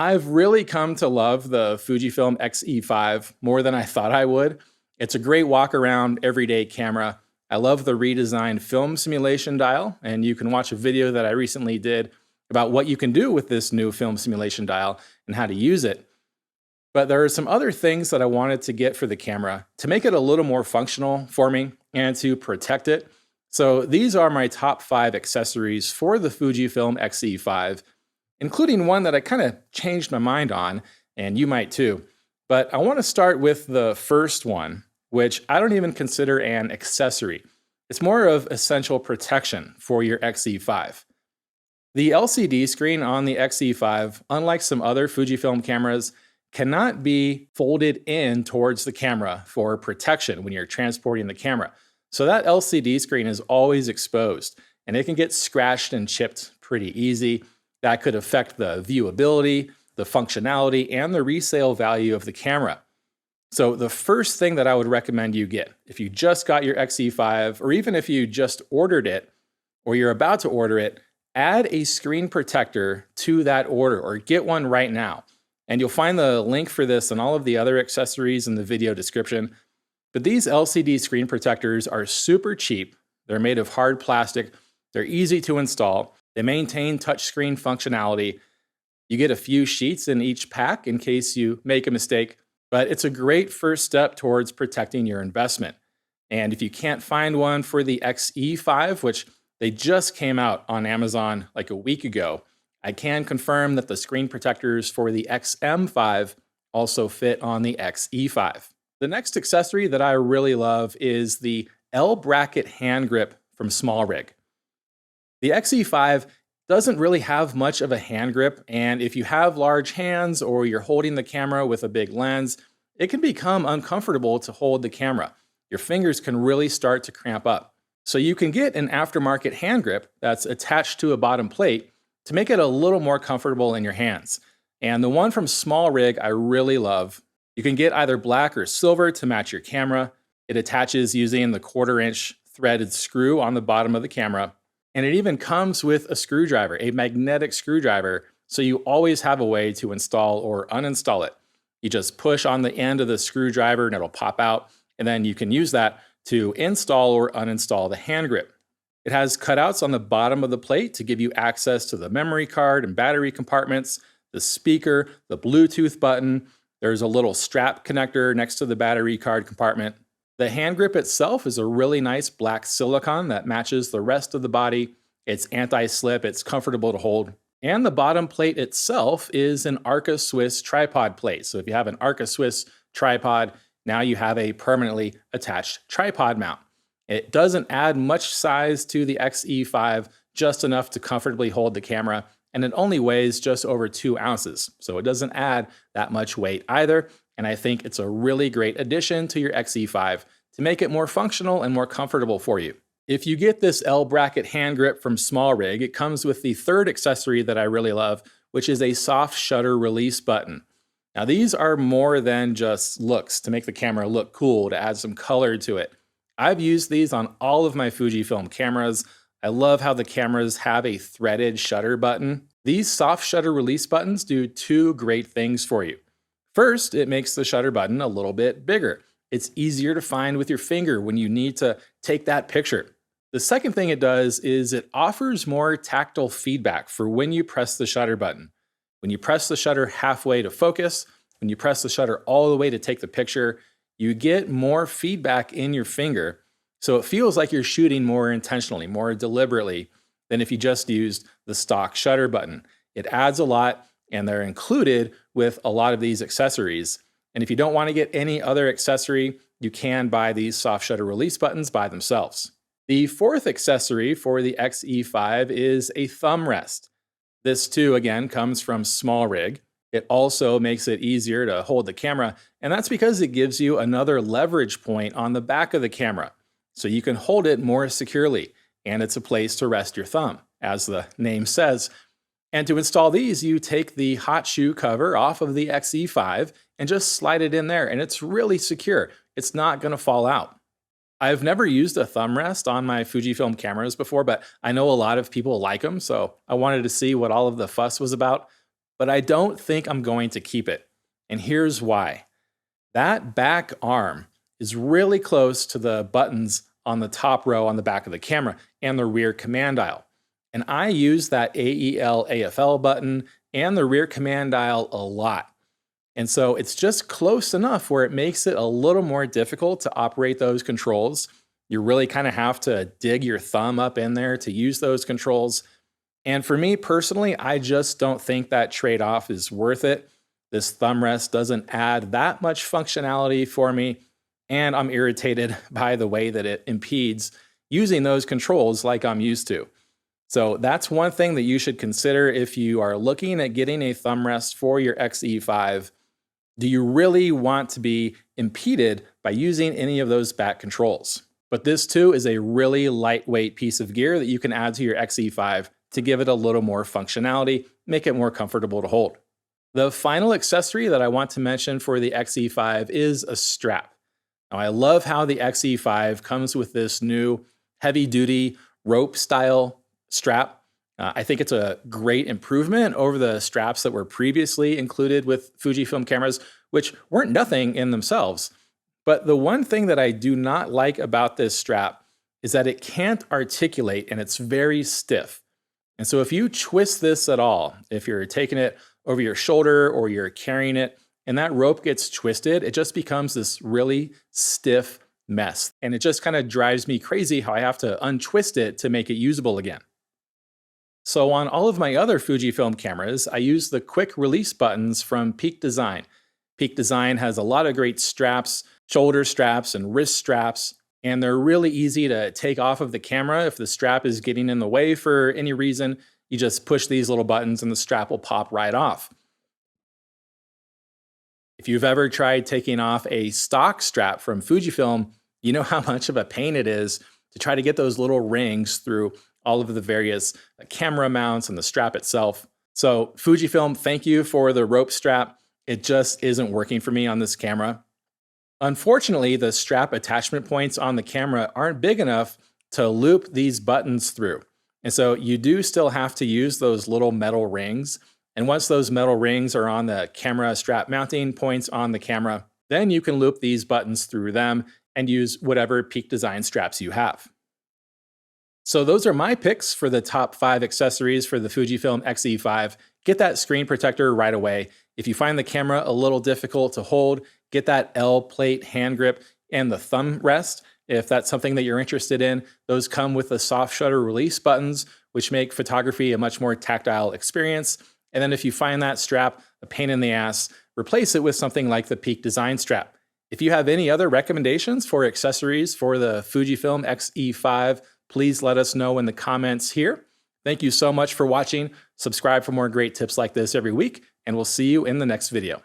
I've really come to love the Fujifilm X-E5 more than I thought I would. It's a great walk around everyday camera. I love the redesigned film simulation dial, and you can watch a video that I recently did about what you can do with this new film simulation dial and how to use it. But there are some other things that I wanted to get for the camera to make it a little more functional for me and to protect it. So these are my top 5 accessories for the Fujifilm X-E5, including one that I kind of changed my mind on, and you might too. But I want to start with the first one, which I don't even consider an accessory. It's more of essential protection for your X-E5. The LCD screen on the X-E5, unlike some other Fujifilm cameras, cannot be folded in towards the camera for protection when you're transporting the camera. So that LCD screen is always exposed, and it can get scratched and chipped pretty easy. That could affect the viewability, the functionality, and the resale value of the camera. So the first thing that I would recommend you get, if you just got your X-E5, or even if you just ordered it, or you're about to order it, add a screen protector to that order, or get one right now. And you'll find the link for this and all of the other accessories in the video description. But these LCD screen protectors are super cheap. They're made of hard plastic. They're easy to install. They maintain touchscreen functionality. You get a few sheets in each pack in case you make a mistake, but it's a great first step towards protecting your investment. And if you can't find one for the X-E5, which they just came out on Amazon like a week ago, I can confirm that the screen protectors for the XM5 also fit on the X-E5. The next accessory that I really love is the L-bracket hand grip from SmallRig. The X-E5 doesn't really have much of a hand grip, and if you have large hands or you're holding the camera with a big lens, it can become uncomfortable to hold the camera. Your fingers can really start to cramp up. So you can get an aftermarket hand grip that's attached to a bottom plate to make it a little more comfortable in your hands. And the one from SmallRig I really love. You can get either black or silver to match your camera. It attaches using the 1/4-inch threaded screw on the bottom of the camera. And it even comes with a screwdriver, a magnetic screwdriver, so you always have a way to install or uninstall it. You just push on the end of the screwdriver and it'll pop out, and then you can use that to install or uninstall the hand grip. It has cutouts on the bottom of the plate to give you access to the memory card and battery compartments, the speaker, the Bluetooth button. There's a little strap connector next to the battery card compartment. The hand grip itself is a really nice black silicone that matches the rest of the body. It's anti-slip, it's comfortable to hold. And the bottom plate itself is an Arca Swiss tripod plate. So if you have an Arca Swiss tripod, now you have a permanently attached tripod mount. It doesn't add much size to the X-E5, just enough to comfortably hold the camera, and it only weighs just over 2 ounces. So it doesn't add that much weight either. And I think it's a really great addition to your X-E5 to make it more functional and more comfortable for you. If you get this L-bracket hand grip from SmallRig, it comes with the third accessory that I really love, which is a soft shutter release button. Now these are more than just looks to make the camera look cool, to add some color to it. I've used these on all of my Fujifilm cameras. I love how the cameras have a threaded shutter button. These soft shutter release buttons do 2 great things for you. First, it makes the shutter button a little bit bigger. It's easier to find with your finger when you need to take that picture. The second thing it does is it offers more tactile feedback for when you press the shutter button. When you press the shutter halfway to focus, when you press the shutter all the way to take the picture, you get more feedback in your finger. So it feels like you're shooting more intentionally, more deliberately than if you just used the stock shutter button. It adds a lot, and they're included with a lot of these accessories. And if you don't want to get any other accessory, you can buy these soft shutter release buttons by themselves. The fourth accessory for the X-E5 is a thumb rest. This too, again, comes from SmallRig. It also makes it easier to hold the camera, and that's because it gives you another leverage point on the back of the camera. So you can hold it more securely, and it's a place to rest your thumb, as the name says. And to install these, you take the hot shoe cover off of the X-E5 and just slide it in there, and it's really secure. It's not going to fall out. I've never used a thumb rest on my Fujifilm cameras before, but I know a lot of people like them, so I wanted to see what all of the fuss was about. but I don't think I'm going to keep it. And here's why. That back arm is really close to the buttons on the top row on the back of the camera and the rear command dial. And I use that AEL AFL button and the rear command dial a lot. And so it's just close enough where it makes it a little more difficult to operate those controls. You really kind of have to dig your thumb up in there to use those controls. And for me personally, I just don't think that trade-off is worth it. This thumb rest doesn't add that much functionality for me, and I'm irritated by the way that it impedes using those controls like I'm used to. So that's one thing that you should consider if you are looking at getting a thumb rest for your X-E5. Do you really want to be impeded by using any of those back controls? But this too is a really lightweight piece of gear that you can add to your X-E5 to give it a little more functionality, make it more comfortable to hold. The final accessory that I want to mention for the X-E5 is a strap. Now, I love how the X-E5 comes with this new heavy-duty rope-style strap. I think it's a great improvement over the straps that were previously included with Fujifilm cameras, which weren't nothing in themselves. But the one thing that I do not like about this strap is that it can't articulate and it's very stiff. And so if you twist this at all, if you're taking it over your shoulder or you're carrying it and that rope gets twisted, it just becomes this really stiff mess. And it just kind of drives me crazy how I have to untwist it to make it usable again. So on all of my other Fujifilm cameras, I use the quick release buttons from Peak Design. Peak Design has a lot of great straps, shoulder straps and wrist straps, and they're really easy to take off of the camera. If the strap is getting in the way for any reason, you just push these little buttons and the strap will pop right off. If you've ever tried taking off a stock strap from Fujifilm, you know how much of a pain it is to try to get those little rings through all of the various camera mounts and the strap itself. So Fujifilm, thank you for the rope strap. It just isn't working for me on this camera. Unfortunately, the strap attachment points on the camera aren't big enough to loop these buttons through. And so you do still have to use those little metal rings. And once those metal rings are on the camera strap mounting points on the camera, then you can loop these buttons through them and use whatever Peak Design straps you have. So those are my picks for the top 5 accessories for the Fujifilm X-E5. Get that screen protector right away. If you find the camera a little difficult to hold, get that L plate hand grip and the thumb rest. If that's something that you're interested in, those come with the soft shutter release buttons, which make photography a much more tactile experience. And then if you find that strap a pain in the ass, replace it with something like the Peak Design strap. If you have any other recommendations for accessories for the Fujifilm X-E5, please let us know in the comments here. Thank you so much for watching. Subscribe for more great tips like this every week, and we'll see you in the next video.